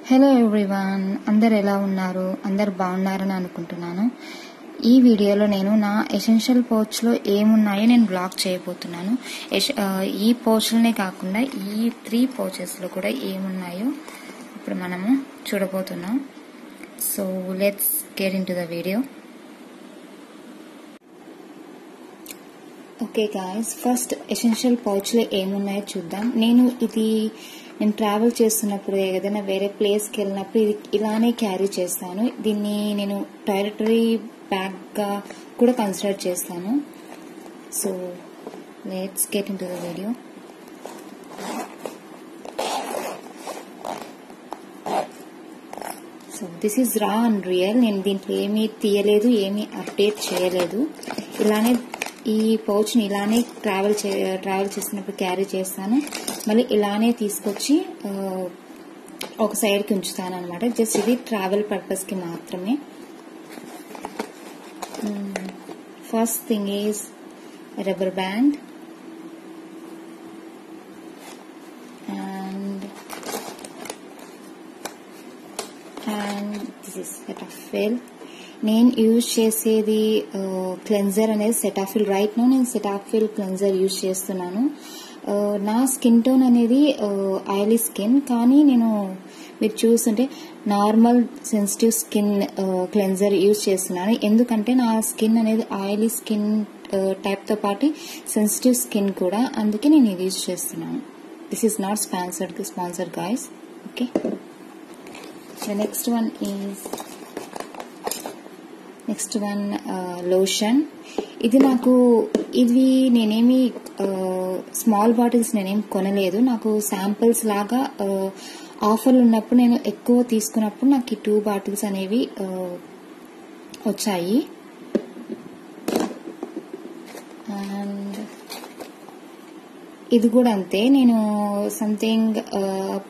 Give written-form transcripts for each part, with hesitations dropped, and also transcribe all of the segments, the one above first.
Hello everyone, అందరు ఎలా ఉన్నారు? అందరు బాగున్నారని అనుకుంటున్నాను. ఈ వీడియోలో నేను నా ఎసెన్షియల్ పౌచ్లో ఏమున్నాయో నేను బ్లాగ్ చేయబోతున్నాను. ఈ పౌచ్లనే కాకుండా ఈ 3 పౌచెస్లో కూడా ఏమున్నాయో ఇప్పుడు మనము చూడబోతున్నాం. So let's get into the video. Okay guys, first essential పౌచ్లో ఏమున్నాయో చూద్దాం. నేను ట్రావెల్ చేస్తున్నప్పుడు ఏదైనా వేరే ప్లేస్కి వెళ్ళినప్పుడు ఇది ఇలానే క్యారీ చేస్తాను. దీన్ని నేను టాయిలెటరీ బ్యాగ్గా కూడా కన్సిడర్ చేస్తాను. So let's get into the video. So this is రా అండ్ రియల్. నేను దీంట్లో ఏమీ తీయలేదు, ఏమీ అప్డేట్ చేయలేదు. ఇలానే ఈ పౌచ్ని ఇలానే ట్రావెల్ చేస్తున్నప్పుడు క్యారీ చేస్తాను. మళ్ళీ ఇలానే తీసుకొచ్చి ఒక సైడ్కి ఉంచుతాను అనమాట. జస్ట్ ఇది ట్రావెల్ పర్పస్కి మాత్రమే. First thing is rubber band and this is Cetaphil. నేను యూజ్ చేసేది క్లెన్జర్ అనేది సెటాఫిల్. రైట్ నో నేను సెటాఫిల్ క్లెన్జర్ యూజ్ చేస్తున్నాను. నా స్కిన్ టోన్ అనేది ఆయిలీ స్కిన్, కానీ మీరు చూస్తుంటే normal sensitive skin cleanser use చేస్తున్నాను. ఎందుకంటే నా స్కిన్ అనేది ఆయిలీ స్కిన్ టైప్తో పాటు సెన్సిటివ్ స్కిన్ కూడా, అందుకే నేను ఇది యూజ్ చేస్తున్నాను. This is not sponsored guys. Okay, the next one lotion. ఇది నేనేమి స్మాల్ బాటిల్స్ నేనేమి కొనలేదు. నాకు శాంపిల్స్ లాగా ఆఫర్లు ఉన్నప్పుడు నేను ఎక్కువ తీసుకున్నప్పుడు నాకు ఈ 2 బాటిల్స్ అనేవి వచ్చాయి. అండ్ ఇది కూడా అంతే. నేను సంథింగ్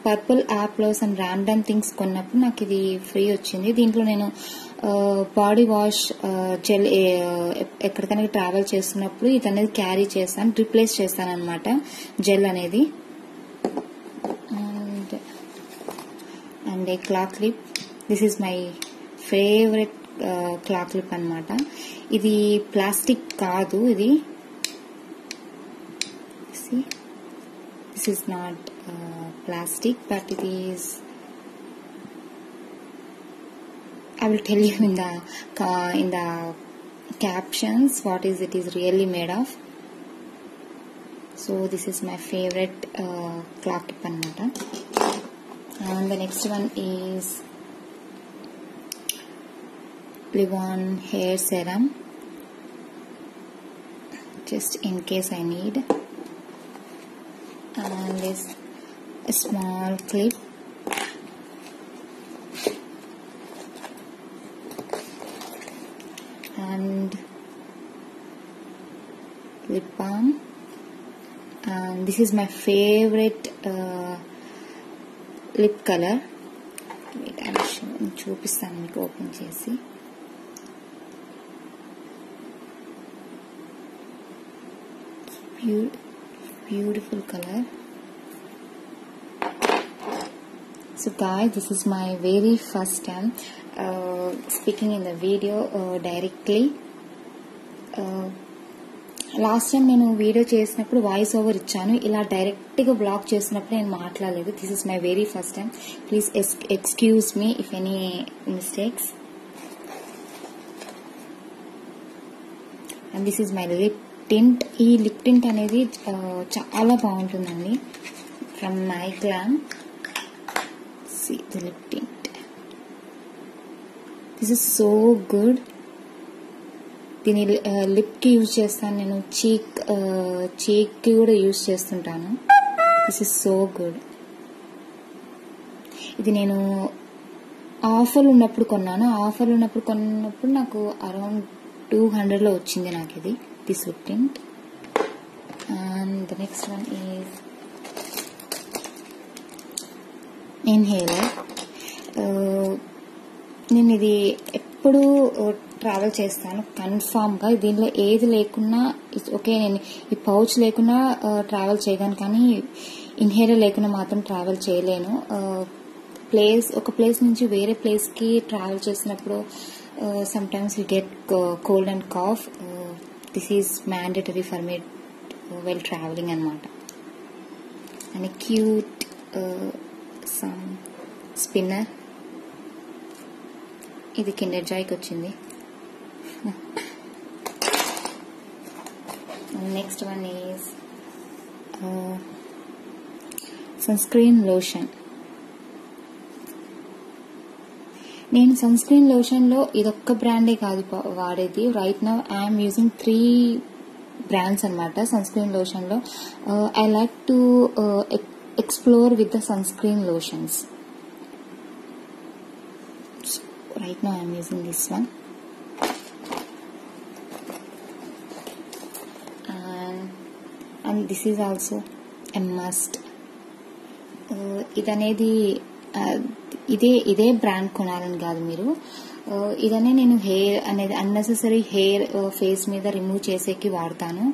పర్పుల్ యాప్లో సమ్ ర్యాండమ్ థింగ్స్ కొన్నప్పుడు నాకు ఇది ఫ్రీ వచ్చింది. దీంట్లో నేను బాడీ వాష్ జెల్ ఎక్కడికైనా ట్రావెల్ చేస్తున్నప్పుడు ఇది అనేది క్యారీ చేస్తాను, రిప్లేస్ చేస్తాను అనమాట జెల్ అనేది. అండ్ ఏ క్లా clip. This is my favourite క్లా క్లిప్ అనమాట. ఇది ప్లాస్టిక్ కాదు. This is not plastic, but it is. I will tell you in the captions what it is really made of. So this is my favorite claw clip anamata. And the next one is Livon hair serum, just in case I need. And this a small clip. And lip balm. And this is my favorite lip color. Wait, I'm చూపిస్తాను మీకు open చేసి. Beautiful color. So guys, this is my very first time speaking in the video directly. Last time నేను video చేసినప్పుడు voice over ఇచ్చాను. ఇలా డైరెక్ట్గా blog చేసినప్పుడు నేను మాట్లాడలేదు. This is my very first time. Please excuse me if any mistakes. And this is my lip tint. ఈ lip tint అనేది చాలా బాగుంటుందండి. From my glam. See the lip tint. This is so good. దీని lip కి use చేస్తాను నేను. చీక్ కి కూడా యూజ్ చేస్తుంటాను. This is so good. ఇది నేను ఆఫర్లు ఉన్నప్పుడు కొన్నాను. నాకు అరౌండ్ 200లో వచ్చింది నాకు ఇది. This lip tint. And the next one is inhaler. నేను ఇది ఎప్పుడు ట్రావెల్ చేస్తాను కన్ఫామ్గా. దీనిలో ఏది లేకున్నా ఓకే, నేను ఈ పౌచ్ లేకున్నా ట్రావెల్ చేయగలను, కానీ ఇన్హేలర్ లేకుండా మాత్రం ట్రావెల్ చేయలేను. ఒక ప్లేస్ నుంచి వేరే ప్లేస్కి ట్రావెల్ చేసినప్పుడు sometimes we get cold and cough. This is mandatory for me while traveling అన్నమాట. And a cute some spinner. ఇది కిండర్ జాయ్కి వచ్చింది. Next one is sunscreen lotion. నేను సన్స్క్రీన్ లోషన్లో ఇదొక్క బ్రాండే కాదు వాడేది. Right now I'm using 3 brands అనమాట సన్స్క్రీన్ లోషన్లో. I like to explore with the sunscreen lotions. Right now I am using this one, and this is also a must. ఇదనేది ఇదే brand కొనాలని కాదు మీరు. ఇదనే నేను హెయిర్ అనేది అన్నెసెసరీ హెయిర్ ఫేస్ మీద remove చేసేకి వాడతాను.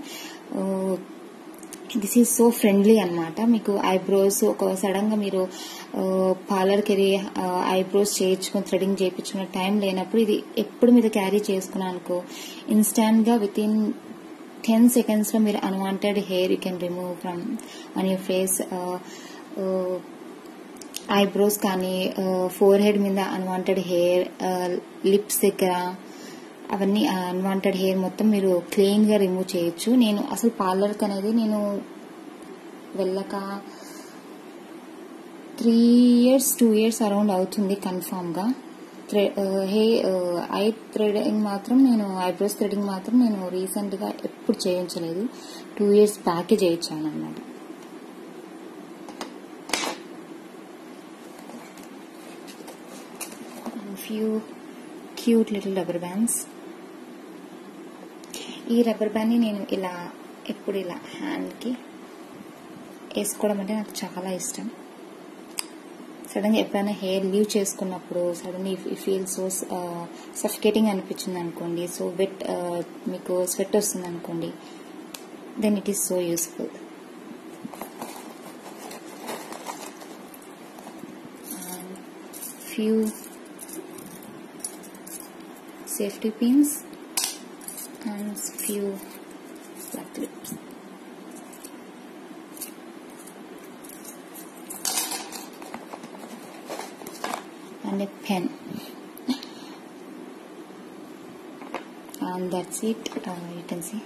దిస్ ఈజ్ సో ఫ్రెండ్లీ అనమాట. మీకు ఐబ్రోస్ ఒక సడన్ గా మీరు పార్లర్కి వెళ్ళి ఐబ్రోస్ చేయించుకొని థ్రెడింగ్ చేయించుకున్న టైం లేనప్పుడు ఇది ఎప్పుడు మీరు క్యారీ చేసుకున్నాను అనుకో, ఇన్స్టాంట్ గా విత్ ఇన్ 10 seconds లో మీరు unwanted hair you can remove from on your face. Eyebrows కానీ ఫోర్ హెడ్ మీద అన్వాంటెడ్ హెయిర్, లిప్స్ దగ్గర అవన్నీ అన్వాంటెడ్ హెయిర్ మొత్తం మీరు క్లీన్ గా రిమూవ్ చేయొచ్చు. నేను అసలు పార్లర్కి అనేది నేను వెళ్ళక 2 years అరౌండ్ అవుతుంది కన్ఫామ్ గా. ఐ థ్రెడింగ్ మాత్రం నేను ఐబ్రోస్ థ్రెడింగ్ మాత్రం నేను రీసెంట్ గా ఎప్పుడు చేయించలేదు. 2 years బ్యాకే చేయించాను అన్నమాట. Few cute little rubber bands. ఈ రబ్బర్ బ్యాండ్ ని నేను ఎప్పుడు ఇలా హ్యాండ్ కి వేసుకోవడం అంటే నాకు చాలా ఇష్టం. సడన్ గా ఎప్పుడైనా హెయిర్ లీవ్ చేసుకున్నప్పుడు సడన్లీ ఫీల్ సో సఫికేటింగ్ అనిపించింది అనుకోండి, సో మీకు స్వెట్ వస్తుంది అనుకోండి, then it is so useful. Few safety pins and few black clips. And a pen. And that's it. You can see.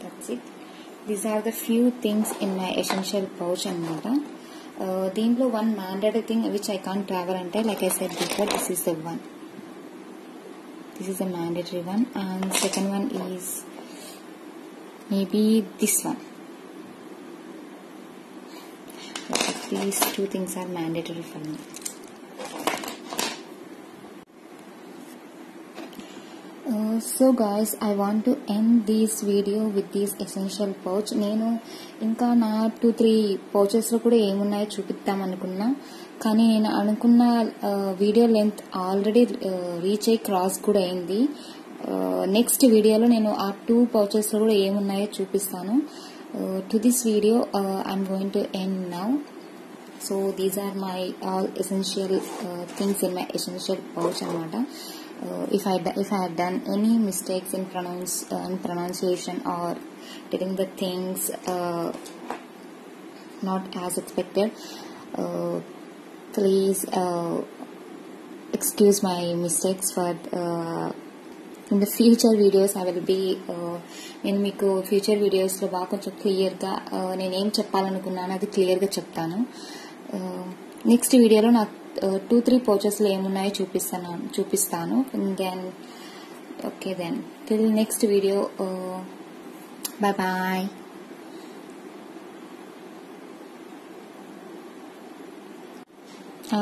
That's it. These are the few things in my essential pouch anamata. దీంట్లో one mandatory thing which I can't travel అంటే, like I said before, this is the one. This is a mandatory one, and second one is maybe this one. These 2 things are mandatory for me. So guys, I want to end this video with this essential pouch. నేను ఇంకా నా 2-3 pouches లో కూడా ఏమున్నాయో చూపిద్దాం అనుకున్నా, కానీ నేను అనుకున్న వీడియో లెంత్ ఆల్రెడీ రీచ్ అయ్యి క్రాస్ కూడా అయింది. నెక్స్ట్ వీడియోలో నేను ఆ 2 pouches లో కూడా ఏమున్నాయో చూపిస్తాను. To this video I'm going to end now. So these are my all essential things in my essential pouch అన్నమాట. If I have done any mistakes in pronunciation or telling the things not as expected, please excuse my mistakes. For in the future videos I will be నేను మీకు future videos లో బాగా కొంచెం clear గా నేనేం చెప్పాలనుకున్నాను అది క్లియర్ గా చెప్తాను. నెక్స్ట్ వీడియోలో నాకు 2-3 pouches లో ఏమున్నాయో చూపిస్తాను. Then okay, then till next video, bye bye.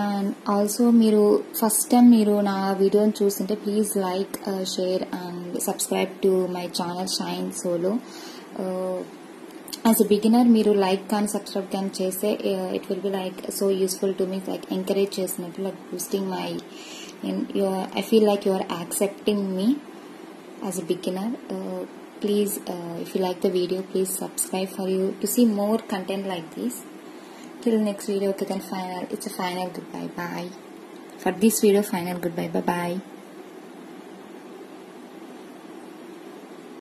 And also మీరు ఫస్ట్ టైం మీరు నా వీడియోని చూస్తుంటే please like, share and subscribe to my channel Shine Solo. As a beginner మీరు లైక్ కానీ సబ్స్క్రైబ్ కానీ చేస్తే it will be like so useful to me, like encourage చేసినట్టు, like boosting my, I feel like you are accepting me as a beginner. Please, if you like the video, please subscribe for you to see more content like this. till next video. Okay, then it's a final goodbye. Bye. For this video, final goodbye. Bye bye.